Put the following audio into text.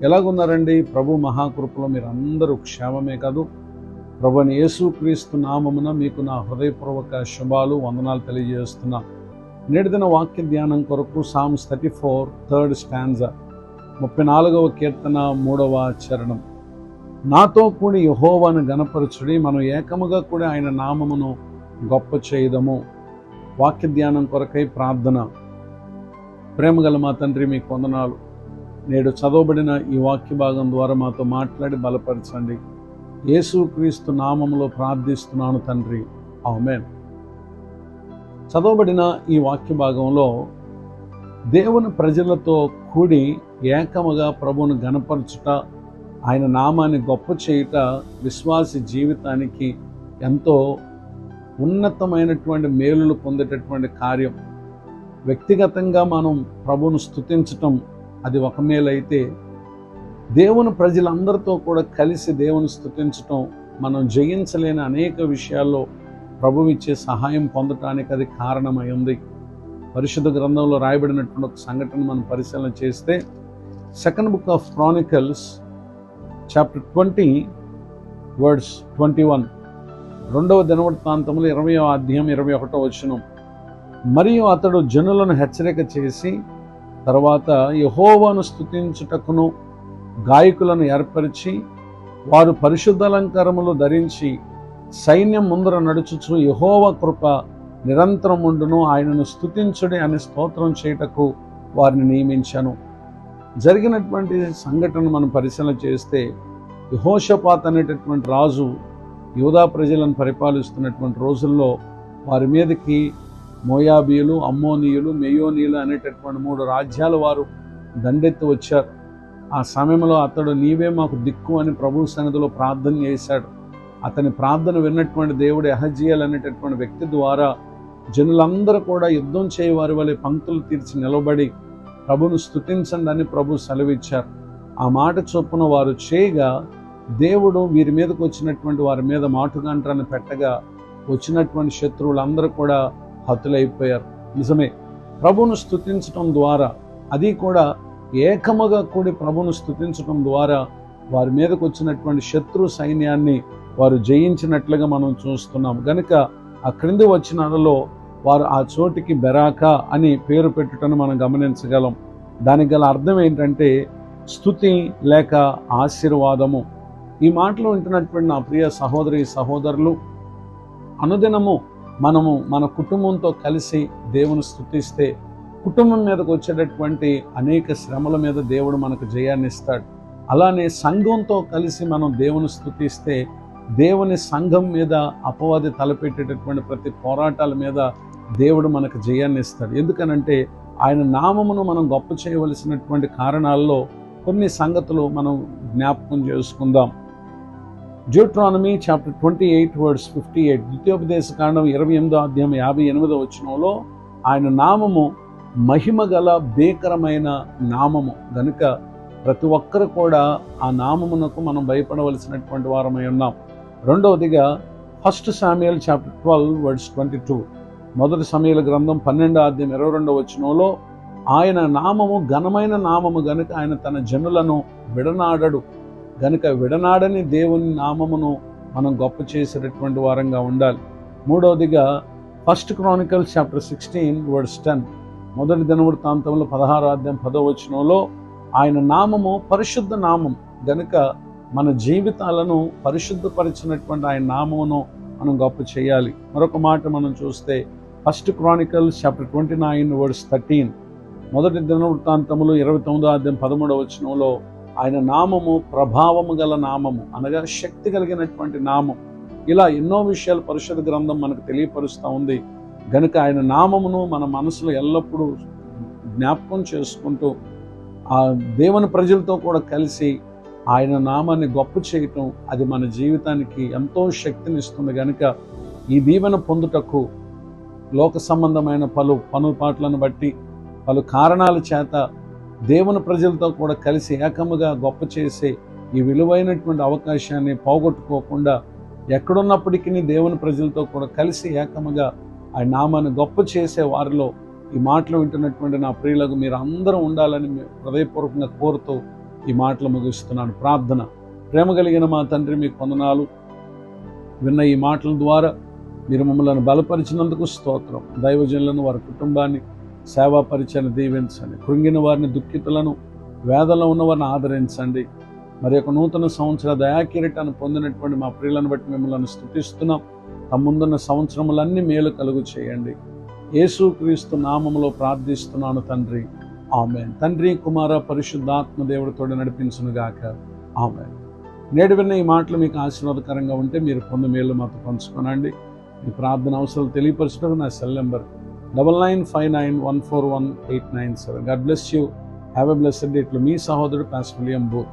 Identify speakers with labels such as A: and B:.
A: ఎలాగున్నారండి? ప్రభు మహాకృపలో మీరు అందరూ క్షేమమే కాదు. ప్రభువైన యేసుక్రీస్తు నామమున మీకు నా హృదయపూర్వక శుభాలు, వందనాలు తెలియజేస్తున్నా. నేటి దిన వాక్య ధ్యానం కొరకు సామ్స్ 34 థర్డ్ స్టాంజా 34వ కీర్తన 3వ చరణం. నాతో కూడి యెహోవాను గణపరచుడి, మనం ఏకముగా కూడా ఆయన నామమును గొప్ప చేయదము. వాక్య ధ్యానం కొరకై ప్రార్థన. ప్రేమగల మా తండ్రి, మీకు వందనాలు. నేడు చదవబడిన ఈ వాక్య భాగం ద్వారా మాతో మాట్లాడి బలపరచండి. యేసుక్రీస్తు నామములో ప్రార్థిస్తున్నాను తండ్రి, ఆమేన్. చదవబడిన ఈ వాక్య భాగంలో దేవుని ప్రజలతో కూడి ఏకముగా ప్రభువును గణపరచుట, ఆయన నామాన్ని గొప్ప చేయుట విశ్వాసి జీవితానికి ఎంతో ఉన్నతమైనటువంటి మేలులు పొందేటటువంటి కార్యం. వ్యక్తిగతంగా మనం ప్రభువును స్తుతించటం అది ఒక మేలైతే, దేవుని ప్రజలందరితో కూడా కలిసి దేవుని స్తుతించటం, మనం జయించలేని అనేక విషయాల్లో ప్రభువు ఇచ్చే సహాయం పొందటానికి అది కారణమై ఉంది. పరిశుద్ధ గ్రంథంలో రాయబడినటువంటి ఒక సంఘటన మనం పరిశీలన చేస్తే, second book of Chronicles chapter 20 words 21, రెండవ దినవృత్తాంతములు 20వ అధ్యాయం 21వ వచనం. మరియు అతడు జనులను హెచ్చరిక చేసి, తర్వాత యెహోవాను స్తుతించుటకును గాయకులను ఏర్పరిచి, వారు పరిశుద్ధాలంకారములు ధరించి సైన్యం ముందర నడుచుచు యెహోవా కృప నిరంతరం ఉండును, ఆయనను స్తుతించుడి అని స్తోత్రం చేయుటకు వారిని నియమించాను. జరిగినటువంటి సంఘటన మనం పరిశీలన చేస్తే, యెహోషాపాతు అనేటటువంటి రాజు యూదా ప్రజలను పరిపాలిస్తున్నటువంటి రోజుల్లో వారి మీదకి మోయాబీయులు, అమ్మోనీయులు, మెయోనీయులు అనేటటువంటి 3 రాజ్యాల వారు దండెత్తి వచ్చారు. ఆ సమయంలో అతడు నీవే మాకు దిక్కు అని ప్రభు సన్నిధిలో ప్రార్థన చేశాడు. అతని ప్రార్థన విన్నటువంటి దేవుడు యెహజ్యేలు అనేటటువంటి వ్యక్తి ద్వారా జనులందరూ కూడా యుద్ధం చేయవారి వలె పంక్తులు తీర్చి నిలబడి ప్రభును స్తుతించండి అని ప్రభు సెలవిచ్చారు. ఆ మాట చొప్పున వారు చేయగా దేవుడు వీరి మీదకి వచ్చినటువంటి వారి మీద మాటుగంటలను పెట్టగా వచ్చినటువంటి శత్రువులందరూ కూడా హతులైపోయారు. నిజమే, ప్రభును స్తుతించటం ద్వారా, అది కూడా ఏకముగా కూడి ప్రభును స్తుతించటం ద్వారా వారి మీదకు వచ్చినటువంటి శత్రు సైన్యాన్ని వారు జయించినట్లుగా మనం చూస్తున్నాం. గనుక ఆ క్రింది వచనాలలో వారు ఆ చోటికి బెరాకా అని పేరు పెట్టుటను మనం గమనించగలం. దానికి గల అర్థం ఏంటంటే స్తుతి లేక ఆశీర్వాదము. ఈ మాటలు వింటున్నటువంటి నా ప్రియ సహోదరి సహోదరులు, అనుదినము మనము మన కుటుంబంతో కలిసి దేవుని స్తుతిస్తే కుటుంబం మీదకు వచ్చేటటువంటి అనేక శ్రమల మీద దేవుడు మనకు జయాన్ని ఇస్తాడు. అలానే సంఘంతో కలిసి మనం దేవుని స్తుతిస్తే దేవుని సంఘం మీద అపవాది తలపెట్టేటటువంటి ప్రతి పోరాటాల మీద దేవుడు మనకు జయాన్ని ఇస్తాడు. ఎందుకనంటే ఆయన నామమును మనం గొప్ప చేయవలసినటువంటి కారణాల్లో కొన్ని సంగతులు మనం జ్ఞాపకం చేసుకుందాం. డ్యూట్రానమీ చాప్టర్ 28 వర్డ్స్ 58, ద్వితీయోపదేశ కాండం 28వ అధ్యాయం 58వ వచనంలో ఆయన నామము మహిమ గల భీకరమైన నామము గనుక ప్రతి ఒక్కరు కూడా ఆ నామమునకు మనం భయపడవలసినటువంటి వారమై ఉన్నాం. రెండవదిగా 1 శామ్యూయల్ చాప్టర్ 12 వర్డ్స్ 22, మొదటి సమూయేలు గ్రంథం 12వ అధ్యాయం 22వ వచనంలో ఆయన నామము ఘనమైన నామము గనుక ఆయన తన జనులను విడనాడడు. గనుక విడనాడని దేవుని నామమును మనం గొప్ప చేసేటటువంటి వారంగా ఉండాలి. మూడవదిగా 1 క్రానికల్స్ చాప్టర్ 16 వర్డ్స్ 10, మొదటి దినవృత్తాంతంలో 16వ అధ్యాయం 10వ వచనంలో ఆయన నామము పరిశుద్ధ నామం గనుక మన జీవితాలను పరిశుద్ధపరిచినటువంటి ఆయన నామమును మనం గొప్ప చేయాలి. మరొక మాట మనం చూస్తే 1 క్రానికల్స్ చాప్టర్ 29 వర్డ్స్ 13, మొదటి దినవృత్తాంతములు 29వ అధ్యాయం 13వ వచనంలో ఆయన నామము ప్రభావము గల నామము, అనగా శక్తి కలిగినటువంటి నామం. ఇలా ఎన్నో విషయాలు పరిశుద్ధ గ్రంథం మనకు తెలియపరుస్తూ ఉంది. గనుక ఆయన నామమును మన మనసులో ఎల్లప్పుడూ జ్ఞాపకం చేసుకుంటూ ఆ దేవుని ప్రజలతో కూడా కలిసి ఆయన నామాన్ని గొప్ప చేయటం, అది మన జీవితానికి ఎంతో శక్తిని ఇస్తుంది. కనుక ఈ దీవెన పొందుటకు లోక సంబంధమైన పలు పనుపాట్లను బట్టి, పలు కారణాల చేత దేవుని ప్రజలతో కూడా కలిసి ఏకముగా గొప్ప చేసే ఈ విలువైనటువంటి అవకాశాన్ని పోగొట్టుకోకుండా ఎక్కడున్నప్పటికీ దేవుని ప్రజలతో కూడా కలిసి ఏకముగా ఆయన నామాన్ని గొప్ప చేసే వారిలో ఈ మాటలు వింటున్నటువంటి నా ప్రియులకు మీరు అందరూ ఉండాలని హృదయపూర్వకంగా కోరుతూ ఈ మాటలు ముగిస్తున్నాను. ప్రార్థన. ప్రేమ కలిగిన మా తండ్రి, మీకు వందనాలు. విన్న ఈ మాటల ద్వారా మీరు మమ్మల్ని బలపరిచినందుకు స్తోత్రం. దైవజనులను, వారి కుటుంబాన్ని, సేవా పరిచయాన్ని దీవించండి. కృంగిన వారిని, దుఃఖితులను, వేదనలో ఉన్న వారిని ఆదరించండి. మరి యొక్క నూతన సంవత్సర దయాకిరీటాన్ని పొందినటువంటి మా ప్రియులను బట్టి మిమ్మల్ని స్తుతిస్తున్నాం. తమ ముందున్న సంవత్సరములన్నీ మేలు కలుగు చేయండి. యేసుక్రీస్తు నామములో ప్రార్థిస్తున్నాను తండ్రి, ఆమేన్. తండ్రి, కుమార, పరిశుద్ధాత్మ దేవుడితో నడిపించునుగాక, ఆమేన్. నేడు విన్న ఈ మాటలు మీకు ఆశీర్వాదకరంగా ఉంటే మీరు పొందు మేలు మాతో పంచుకోనండి. మీ ప్రార్థన అవసరాలు తెలియపరచడం నా cell number 9959141897. God bless you. Have a blessed day. మీ సహోదరుడు పాస్టర్ విలియం బూత్.